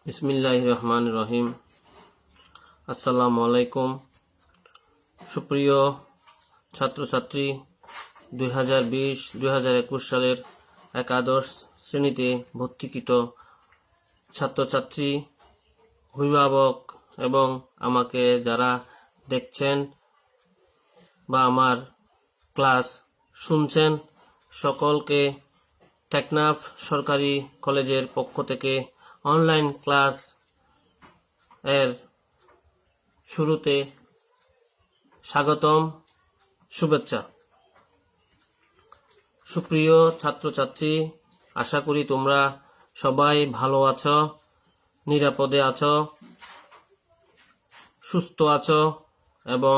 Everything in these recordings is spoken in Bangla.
বিসমিল্লাহির রহমানির রহিম। আসসালামু আলাইকুম। সুপ্রিয় ছাত্রছাত্রী, 2020-2021 সালের একাদশ শ্রেণীতে ভর্তিকৃত ছাত্রছাত্রী, অভিভাবক এবং আমাকে যারা দেখছেন বা আমার ক্লাস শুনছেন, সকলকে টেকনাফ সরকারি কলেজের পক্ষ থেকে অনলাইন ক্লাস এর শুরুতে স্বাগতম, শুভেচ্ছা। সুপ্রিয় ছাত্রছাত্রী, আশা করি তোমরা সবাই ভালো আছো, নিরাপদে আছো, সুস্থ আছো এবং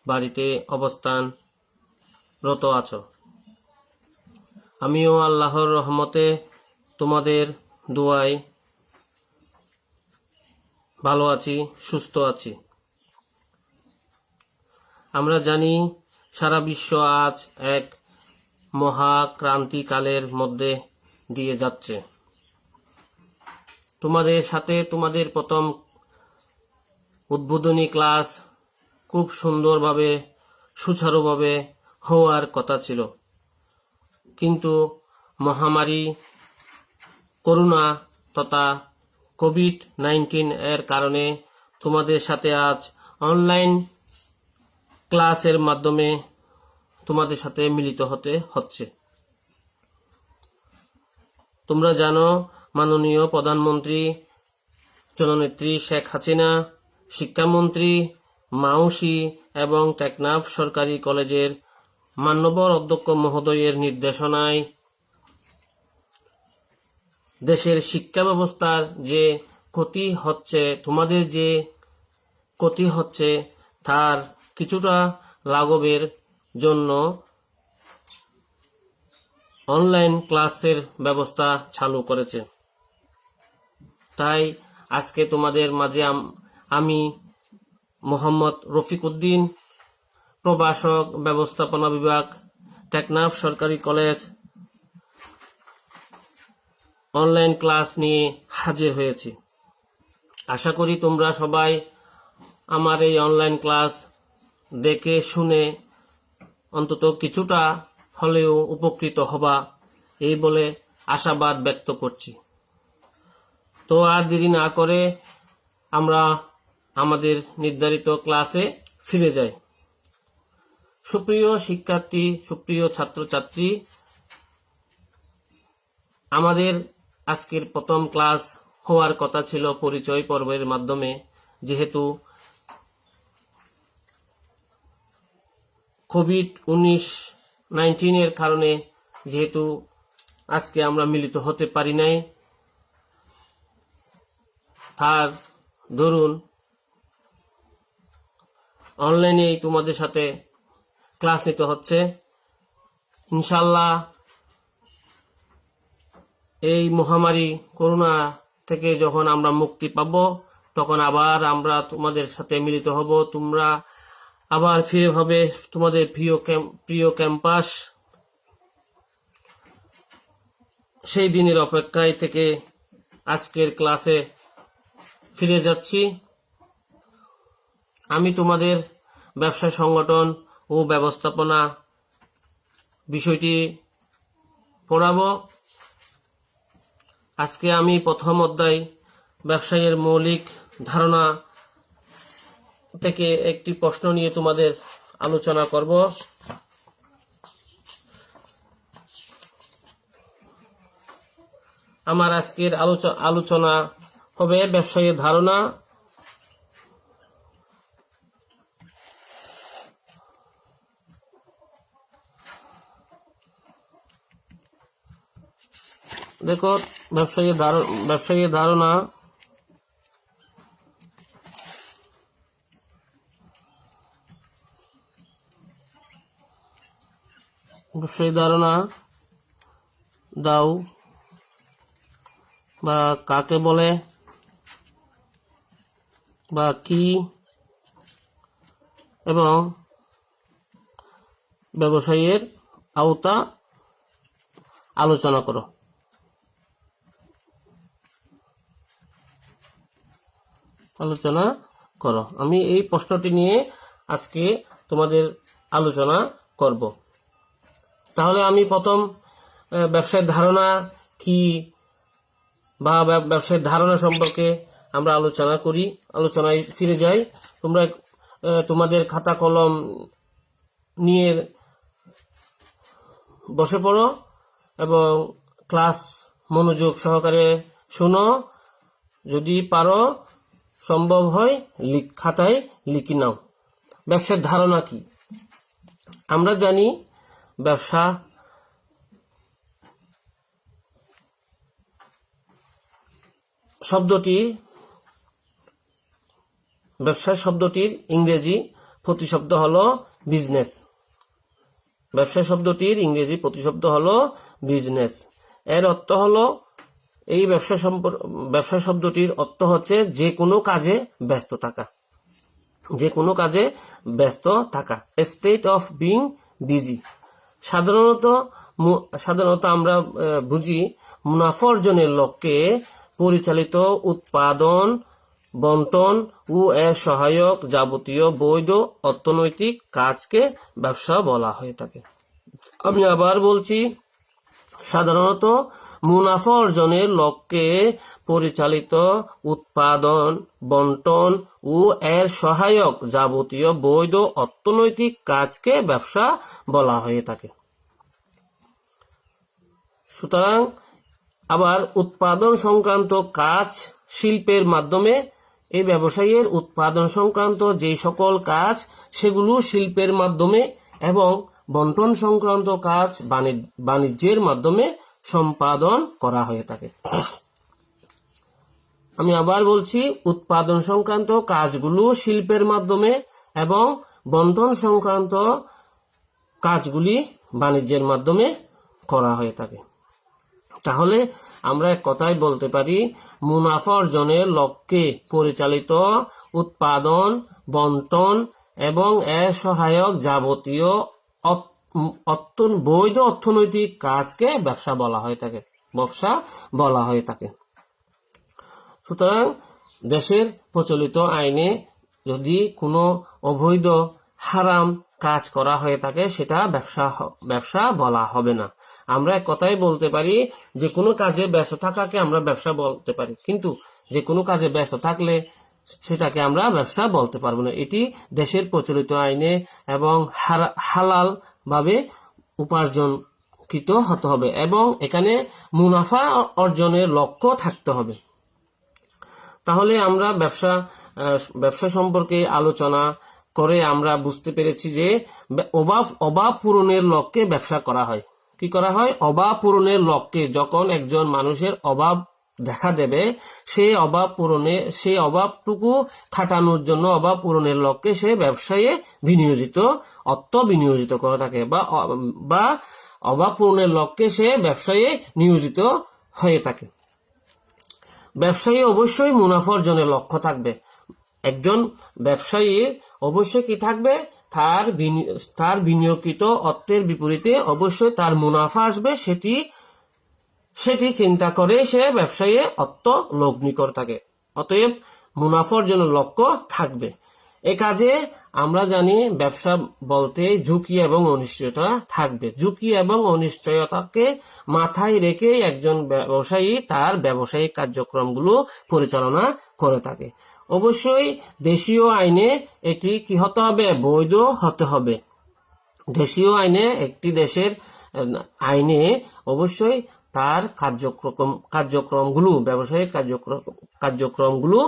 বাড়িতে অবস্থানরত আছো। আমিও আল্লাহর রহমতে তোমাদের দোয়ায় ভালো আছি, সুস্থ আছি। আমরা জানি সারা বিশ্ব আজ এক মহাক্রান্তিকালের মধ্যে দিয়ে যাচ্ছে। তোমাদের সাথে তোমাদের প্রথম উদ্বোধনী ক্লাস খুব সুন্দরভাবে, সুচারুভাবে হওয়ার কথা ছিল, কিন্তু মহামারী করোনা তথা কোভিড-19 এর কারণে তোমাদের সাথে আজ অনলাইন ক্লাসের মাধ্যমে তোমাদের সাথে মিলিত হতে হচ্ছে। তোমরা জানো, মাননীয় প্রধানমন্ত্রী জননেত্রী শেখ হাসিনা, শিক্ষামন্ত্রী মাউসি এবং টেকনাফ সরকারি কলেজের মাননীয় অধ্যক্ষ মহোদয়ের নির্দেশনায় দেশের শিক্ষা ব্যবস্থার যে ক্ষতি হচ্ছে, তোমাদের যে ক্ষতি হচ্ছে, তার কিছুটা লাঘবের জন্য অনলাইন ক্লাসের ব্যবস্থা চালু করেছে। তাই আজকে তোমাদের মাঝে আমি মোহাম্মদ রফিক উদ্দিন, প্রভাষক ব্যবস্থাপনা বিভাগ, টেকনাফ সরকারি কলেজ, অনলাইন ক্লাস নিয়ে হাজির হয়েছি। আশা করি তোমরা সবাই আমার এই অনলাইন ক্লাস দেখে শুনে অন্তত কিছুটা হলেও উপকৃত হবা, এই বলে আশাবাদ ব্যক্ত করছি। তো আর দেরি না করে আমরা আমাদের নির্ধারিত ক্লাসে ফিরে যাই। সুপ্রিয় শিক্ষার্থী, সুপ্রিয় ছাত্রছাত্রী, আমাদের আজকের প্রথম ক্লাস হওয়ার কথা ছিল পরিচয় পর্বের মাধ্যমে, যেহেতু কোভিড-19 এর কারণে যেহেতু আজকে আমরা মিলিত হতে পারি নাই, তার দরুন অনলাইনে তোমাদের সাথে ক্লাস নিতে হচ্ছে। ইনশাল্লাহ এই মহামারী করোনা থেকে যখন আমরা মুক্তি পাব, তখন আবার আমরা তোমাদের সাথে মিলিত হব। তোমরা আবার ফিরে হবে তোমাদের প্রিয় ক্যাম্পাস। সেই দিনের অপেক্ষায় থেকে আজকের ক্লাসে ফিরে যাচ্ছি। আমি তোমাদের ব্যবসা সংগঠন ও ব্যবস্থাপনা বিষয়টি পড়াবো। আজকে আমি প্রথম অধ্যায় ব্যবসায়ের মৌলিক ধারণা থেকে একটি প্রশ্ন নিয়ে তোমাদের আলোচনা করব। আমার আজকের আলোচনা হবে ব্যবসায়ের ধারণা। দেখো, ব্যবসায়ের ধারণা দাও বা কাকে বলে বা কি, এবং ব্যবসায়ের আওতা আলোচনা করো। আলোচনা করো। আমি এই প্রশ্নটি নিয়ে আজকে তোমাদের আলোচনা করব। তাহলে আমি প্রথম ব্যবসায়ের ধারণা কি বা ব্যবসায়ের ধারণা সম্পর্কে আমরা আলোচনা করি, আলোচনায় ফিরে যাই। তোমরা তোমাদের খাতা কলম নিয়ে বসে পড়ো এবং ক্লাস মনোযোগ সহকারে শোনো। যদি পারো, সম্ভব হয়, খাতায় লিখে নাও। ব্যবসার ধারণা কি? আমরা জানি ব্যবসা শব্দটির ইংরেজি প্রতিশব্দ হলো বিজনেস। ব্যবসা শব্দটির ইংরেজি প্রতিশব্দ হলো বিজনেস। এর অর্থ হলো, এই ব্যবসা শব্দটির অর্থ হচ্ছে যে কোনো কাজে ব্যস্ত থাকা, যে কোনো কাজে ব্যস্ত থাকা, স্টেট অফ বিং বিজি। সাধারণত আমরা বুঝি মুনাফা অর্জনের লক্ষ্যে পরিচালিত উৎপাদন, বন্টন ও এর সহায়ক যাবতীয় বৈধ অর্থনৈতিক কাজকে ব্যবসা বলা হয়ে থাকে। আমি আবার বলছি, সাধারণত মুনাফা অর্জনের লক্ষ্যে পরিচালিত উৎপাদন, বন্টন ও এর সহায়ক যাবতীয় বৈধ অর্থনৈতিক কাজকে ব্যবসা বলা হয়ে থাকে। সুতরাং আবার উৎপাদন সংক্রান্ত কাজ শিল্পের মাধ্যমে, এই ব্যবসায়ের উৎপাদন সংক্রান্ত যে সকল কাজ সেগুলো শিল্পের মাধ্যমে এবং বন্টন সংক্রান্ত কাজ বাণিজ্যের মাধ্যমে সম্পাদন করা হয়ে থাকে। আমি আবার বলছি, উৎপাদন সংক্রান্ত কাজগুলো শিল্পের মাধ্যমে এবং বন্টন সংক্রান্ত কাজগুলি বাণিজ্যের মাধ্যমে করা হয়ে থাকে। তাহলে আমরা এক কথায় বলতে পারি, মুনাফা অর্জনের লক্ষ্যে পরিচালিত উৎপাদন, বন্টন এবং এর সহায়ক যাবতীয় বৈধ অর্থনৈতিক কাজকে ব্যবসা বলা হয়ে থাকে। সুতরাং দেশের প্রচলিত আইনে যদি কোনো অবৈধ হারাম কাজ করা হয়ে থাকে, সেটা ব্যবসা বলা হবে না। আমরা এক কথাই বলতে পারি, যে কোনো কাজে ব্যস্ত থাকাকে আমরা ব্যবসা বলতে পারি, কিন্তু যে কোনো কাজে ব্যস্ত থাকলে সেটাকে আমরা ব্যবসা বলতে পারবো না। এটি দেশের প্রচলিত আইনে এবং হালাল ভাবে উপার্জনকৃত হতে হবে এবং এখানে মুনাফা অর্জনের লক্ষ্য থাকতে হবে। তাহলে আমরা ব্যবসা সম্পর্কে আলোচনা করে আমরা বুঝতে পেরেছি যে অভাব পূরণের লক্ষ্যে ব্যবসা করা হয়। কি করা হয়? অভাব পূরণের লক্ষ্যে যখন একজন মানুষের অভাব দেখা দেবে, সেই অভাবটুকু খাটানোর জন্য, অভাব পূরণের লক্ষ্যে সে ব্যবসায়ে অর্থ বিনিয়োজিত করে থাকে বা অভাব পূরণের লক্ষ্যে সে ব্যবসায়ে নিয়োজিত হয়ে থাকে। ব্যবসায়ী অবশ্যই মুনাফা অর্জনের লক্ষ্য থাকবে। একজন ব্যবসায়ীর অবশ্যই কি থাকবে? তার বিনিয়োগকৃত অর্থের বিপরীতে অবশ্যই তার মুনাফা আসবে, সেটি চিন্তা করে সে ব্যবসায়ী অর্থ লগ্নি করে থাকে। অতএব মুনাফা অর্জনের লক্ষ্য থাকবে। এ কাজে আমরা জানি ব্যবসা বলতে ঝুঁকি এবং অনিশ্চয়তা থাকবে। ঝুঁকি এবং অনিশ্চয়তাকে মাথায় রেখে একজন ব্যবসায়ী তার ব্যবসায়িক কার্যক্রমগুলো পরিচালনা করে থাকে। অবশ্যই দেশীয় আইনে এটি কি হতে হবে? বৈধ হতে হবে। দেশীয় আইনে, একটি দেশের আইনে অবশ্যই তার কার্যক্রমগুলো, ব্যবসায়িক কার্যক্রমগুলো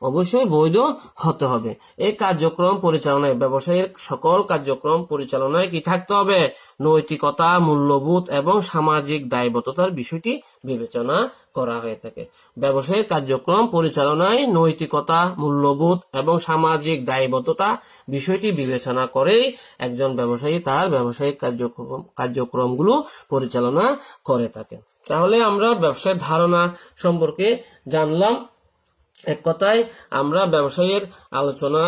অবশ্যই বৈধ হতে হবে। এই কার্যক্রম পরিচালনায়, ব্যবসায়ের সকল কার্যক্রম পরিচালনায় কি থাকতে হবে? নৈতিকতা, মূল্যবোধ এবং সামাজিক দায়বদ্ধতার বিষয়টি বিবেচনা করা হয়ে থাকে। ব্যবসায়ের কার্যক্রম পরিচালনায় নৈতিকতা, মূল্যবোধ এবং সামাজিক দায়বদ্ধতা বিষয়টি বিবেচনা করেই একজন ব্যবসায়ী তার ব্যবসায়িক কার্যক্রমগুলো পরিচালনা করে থাকে। তাহলে আমরা ব্যবসায়ের ধারণা সম্পর্কে জানলাম। এক কথায় আমরা ব্যবসায়ের আলোচনা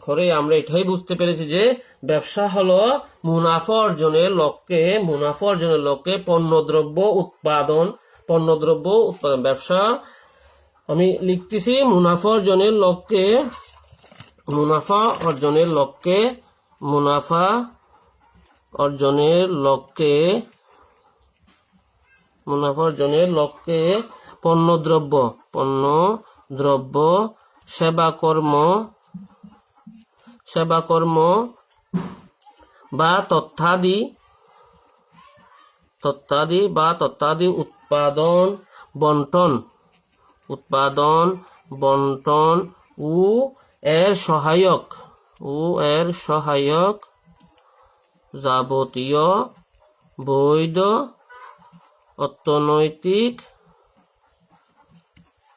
করে আমরা এটাই বুঝতে পেরেছি যে ব্যবসা হলো মুনাফা অর্জনের লক্ষ্যে পণ্যদ্রব্য উৎপাদন। ব্যবসা আমি লিখতেছি মুনাফা অর্জনের লক্ষ্যে মুনাফা অর্জনের লক্ষ্যে মুনাফা অর্জনের লক্ষ্যে মুনাফা অর্জনের লক্ষ্যে পণ্যদ্রব্য সেবাকর্ম বা তথ্যাদি উৎপাদন বন্টন ও এর সহায়ক যাবতীয় বৈধ অর্থনৈতিক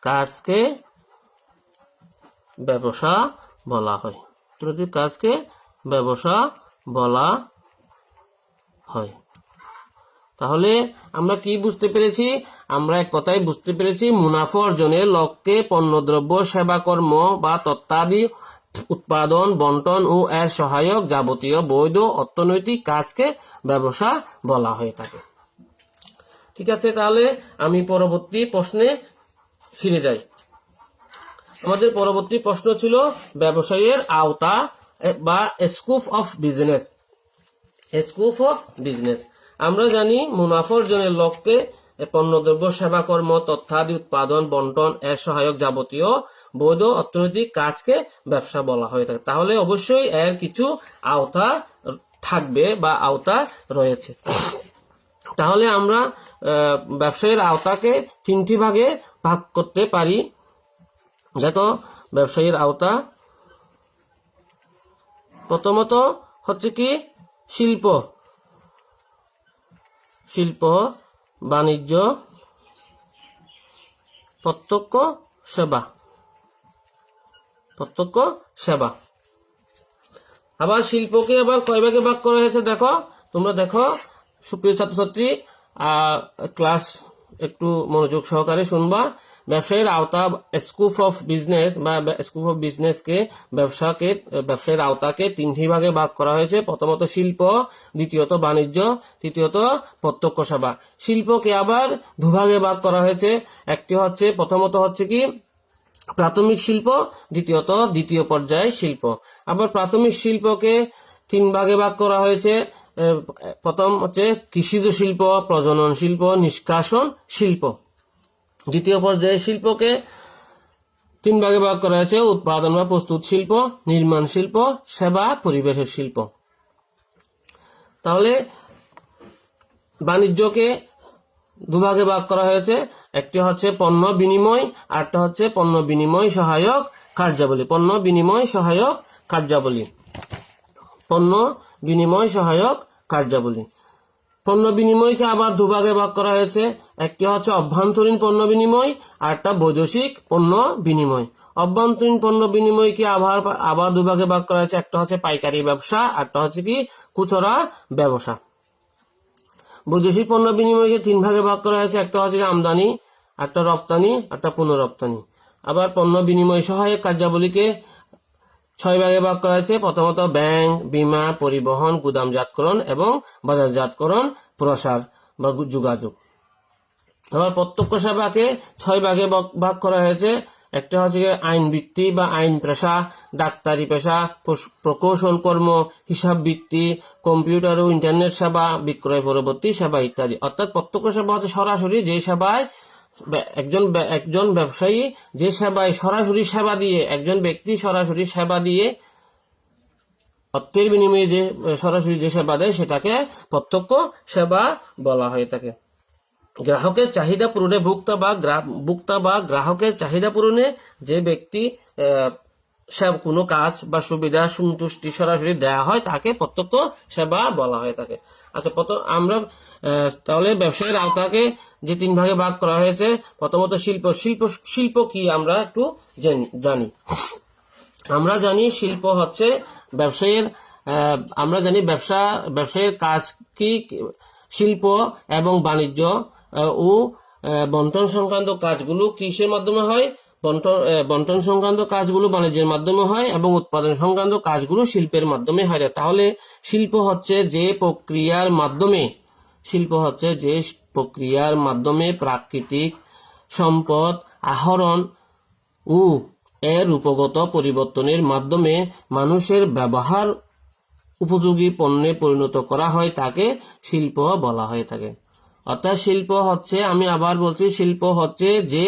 কাজকে ব্যবসা বলা হয়। অর্থনৈতিক কাজকে ব্যবসা বলা হয়। তাহলে আমরা কি বুঝতে পেরেছি? আমরা এক কথায় বুঝতে পেরেছি মুনাফা অর্জনের লক্ষ্যে পণ্যদ্রব্য সেবাকর্ম বা তথ্যাদি উৎপাদন বন্টন ও এর সহায়ক যাবতীয় বৈধ অর্থনৈতিক কাজকে ব্যবসা বলা হয়ে থাকে। ঠিক আছে, তাহলে আমি পরবর্তী প্রশ্নে ফিরে যাই। আমাদের পরবর্তী প্রশ্ন ছিল ব্যবসায়ের আওতা বা স্কোপ অফ বিজনেস। আমরা জানি মুনাফা অর্জনের লক্ষ্যে পণ্যদ্রব্য সেবাকর্ম তথ্যাদি উৎপাদন বন্টন এর সহায়ক যাবতীয় বৈধ অর্থনৈতিক কাজকে ব্যবসা বলা হয়ে থাকে। তাহলে অবশ্যই এর কিছু আওতা থাকবে বা আওতা রয়েছে। তাহলে আমরা ব্যবসায়ের আওতাকে তিনটি ভাগে ভাগ করতে পারি। দেখো, ব্যবসায়ের আওতা প্রথমত হচ্ছে কি শিল্প বাণিজ্য প্রত্যক্ষ সেবা। আবার শিল্পকে আবার কয় ভাগে ভাগ করা হয়েছে দেখো, তোমরা দেখো সুপ্রিয় ছাত্রছাত্রী, ক্লাস একটু মনোযোগ সহকারে শুনবা। ব্যবসায়ের আওতা স্কোপ অফ বিজনেসকে ব্যবসায়ের আওতাকে তিনটি ভাগে ভাগ করা হয়েছে। প্রথমত শিল্প, দ্বিতীয়ত বাণিজ্য, তৃতীয়ত প্রত্যক্ষ সেবা। শিল্পকে আবার দুভাগে ভাগ করা হয়েছে। একটি হচ্ছে প্রথমত হচ্ছে কি প্রাথমিক শিল্প, দ্বিতীয়ত দ্বিতীয় পর্যায়ে শিল্প। আবার প্রাথমিক শিল্পকে তিন ভাগে ভাগ করা হয়েছে। প্রথম হচ্ছে কৃষিজ শিল্প, প্রজনন শিল্প, নিষ্কাশন শিল্প। দ্বিতীয় পর্যায়ে শিল্পকে তিন ভাগে ভাগ করা হয়েছে: উৎপাদন বা প্রস্তুত শিল্প, নির্মাণ শিল্প, সেবা পরিবেশের শিল্প। তাহলে বাণিজ্যকে দুভাগে ভাগ করা হয়েছে। একটি হচ্ছে পণ্য বিনিময়, আরটা হচ্ছে পণ্য বিনিময় সহায়ক কার্যাবলী। পণ্য বিনিময়কে আবার দুভাগে ভাগ করা হয়েছে। একটি হচ্ছে অভ্যন্তরীণ পণ্য বিনিময়, আরটা বৈদেশিক পণ্য বিনিময়। অভ্যন্তরীণ পণ্য বিনিময়কে আবার দুভাগে ভাগ করা হয়েছে। একটা হচ্ছে পাইকারি ব্যবসা, আরটা হচ্ছে কি খুচরা ব্যবসা। বৈদেশিক পণ্য বিনিময়কে তিন ভাগে ভাগ করা হয়েছে। একটা হচ্ছে আমদানি, একটা রপ্তানি, একটা পুনঃরপ্তানি। আবার পণ্য বিনিময় সহায়ক কার্যাবলীকে 6 ভাগে ভাগ করা হয়েছে। প্রথমত ব্যাংক, বীমা, পরিবহন, গুদামজাতকরণ এবং বাজারজাতকরণ, প্রসার বা যোগাযোগ। আবার প্রত্যক্ষ সেবাকে 6 ভাগে ভাগ করা হয়েছে। একটা হচ্ছে আইন বৃত্তি বা আইন পেশা, ডাক্তারি পেশা, প্রকৌশল কর্ম, হিসাব বৃত্তি, কম্পিউটার ও ইন্টারনেট সেবা, বিক্রয় পরবর্তী সেবা ইত্যাদি। অর্থাৎ প্রত্যক্ষ সেবা হচ্ছে সরাসরি যে সেবায় একজন ব্যবসায়ী যে সেবায় সরাসরি সেবা দিয়ে, একজন ব্যক্তি সরাসরি সেবা দিয়ে অর্থের বিনিময়ে যে সরাসরি যে সেবা দেয় সেটাকে প্রত্যক্ষ সেবা বলা হয়ে থাকে। গ্রাহকের চাহিদা পূরণে ভোক্তা বা গ্রাহকের চাহিদা পূরণে যে ব্যক্তি কোনো কাজ বা সুবিধা সন্তুষ্টি সরাসরি দেয়া হয় তাকে প্রত্যক্ষ সেবা বলা হয়ে থাকে। আচ্ছা, আমরা তাহলে ব্যবসায়ের আওতাকে যে তিন ভাগে ভাগ করা হয়েছে। প্রথমত শিল্প কি আমরা একটু জানি। আমরা জানি শিল্প হচ্ছে ব্যবসায়ের কাজ কি, শিল্প এবং বাণিজ্য ও বন্টন সংক্রান্ত কাজগুলো কিসের মাধ্যমে হয়? বন্টন সংক্রান্ত কাজগুলো বাণিজ্যের মাধ্যমে হয় এবং উৎপাদন সংক্রান্ত কাজগুলো শিল্পের মাধ্যমে হয়। তাহলে শিল্প হচ্ছে যে প্রক্রিয়ার মাধ্যমে প্রাকৃতিক সম্পদ আহরণ ও এর রূপগত পরিবর্তনের মাধ্যমে মানুষের ব্যবহার উপযোগী পণ্যে পরিণত করা হয় তাকে শিল্প বলা হয়ে থাকে। অর্থাৎ শিল্প হচ্ছে, আমি আবার বলছি, শিল্প হচ্ছে যে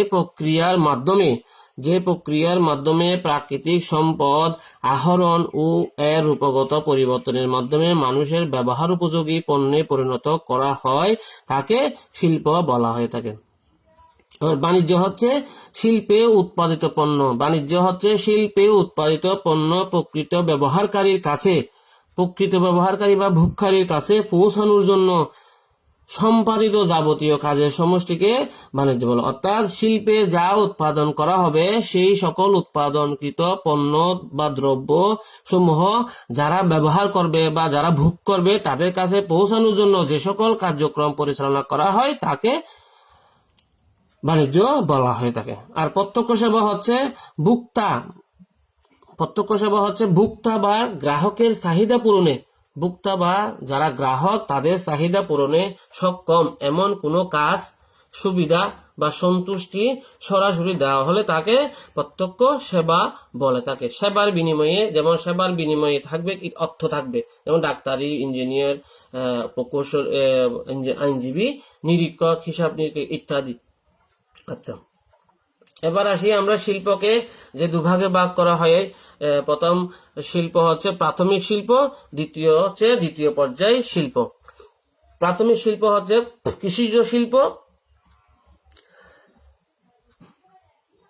প্রক্রিয়ার মাধ্যমে প্রাকৃতিক সম্পদ আহরণ ও এর রূপগত পরিবর্তনের মাধ্যমে মানুষের ব্যবহার উপযোগী পণ্যে পরিণত করা হয় তাকে শিল্প বলা হয়ে থাকে। বাণিজ্য হচ্ছে শিল্পে উৎপাদিত পণ্য প্রকৃত ব্যবহারকারী বা ভোক্তার কাছে পৌঁছানোর জন্য সম্পাদিত যাবতীয় কাজের সমষ্টিকে বাণিজ্য বলে। অর্থাৎ শিল্পে যা উৎপাদন করা হবে সেই সকল উৎপাদনকৃত পণ্য বা দ্রব্য সমূহ যারা ব্যবহার করবে বা যারা ভোগ করবে তাদের কাছে পৌঁছানোর জন্য যে সকল কার্যক্রম পরিচালনা করা হয় তাকে বাণিজ্য বলা হয়ে থাকে। আর প্রত্যক্ষ সেবা হচ্ছে ভোক্তা বা গ্রাহকের চাহিদা পূরণে, ভোক্তা বা যারা গ্রাহক তাদের চাহিদা পূরণে সক্ষম এমন কোনো কাজ, সুবিধা বা সন্তুষ্টি সরাসরি দেওয়া হলে তাকে প্রত্যক্ষ সেবা বলে থাকে। সেবার বিনিময়ে থাকবে কি অর্থ থাকবে, যেমন ডাক্তারি, ইঞ্জিনিয়ার, প্রকৌশল, আইনজীবী, নিরীক্ষক, হিসাব নিরীক্ষক ইত্যাদি। আচ্ছা, এবার আসি আমরা শিল্পকে যে দুভাগে ভাগ করা হয়। প্রথম শিল্প হচ্ছে প্রাথমিক শিল্প, দ্বিতীয় হচ্ছে দ্বিতীয় পর্যায় শিল্প। প্রাথমিক শিল্প হচ্ছে কৃষিজ শিল্প,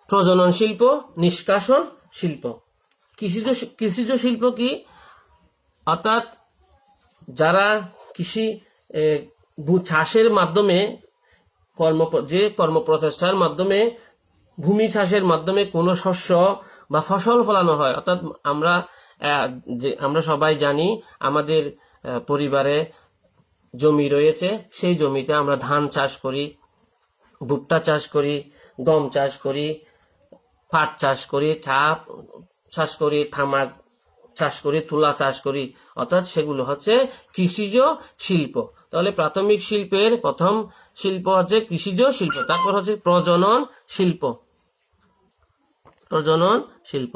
প্রজনন শিল্প, নিষ্কাশন শিল্প। কৃষিজ শিল্প কি? অর্থাৎ যারা কৃষি চাষের মাধ্যমে কর্মপ্রচেষ্টার মাধ্যমে ভূমি চাষের মাধ্যমে কোনো শস্য বা ফসল ফলানো হয়। অর্থাৎ আমরা সবাই জানি আমাদের পরিবারে জমি রয়েছে, সেই জমিতে আমরা ধান চাষ করি, ভুট্টা চাষ করি, গম চাষ করি, পাট চাষ করি, চা চাষ করি, তামাক চাষ করি, তুলা চাষ করি। অর্থাৎ সেগুলো হচ্ছে কৃষিজ শিল্প। তাহলে প্রাথমিক শিল্পের প্রথম শিল্প হচ্ছে কৃষিজ শিল্প, তারপর হচ্ছে প্রজনন শিল্প।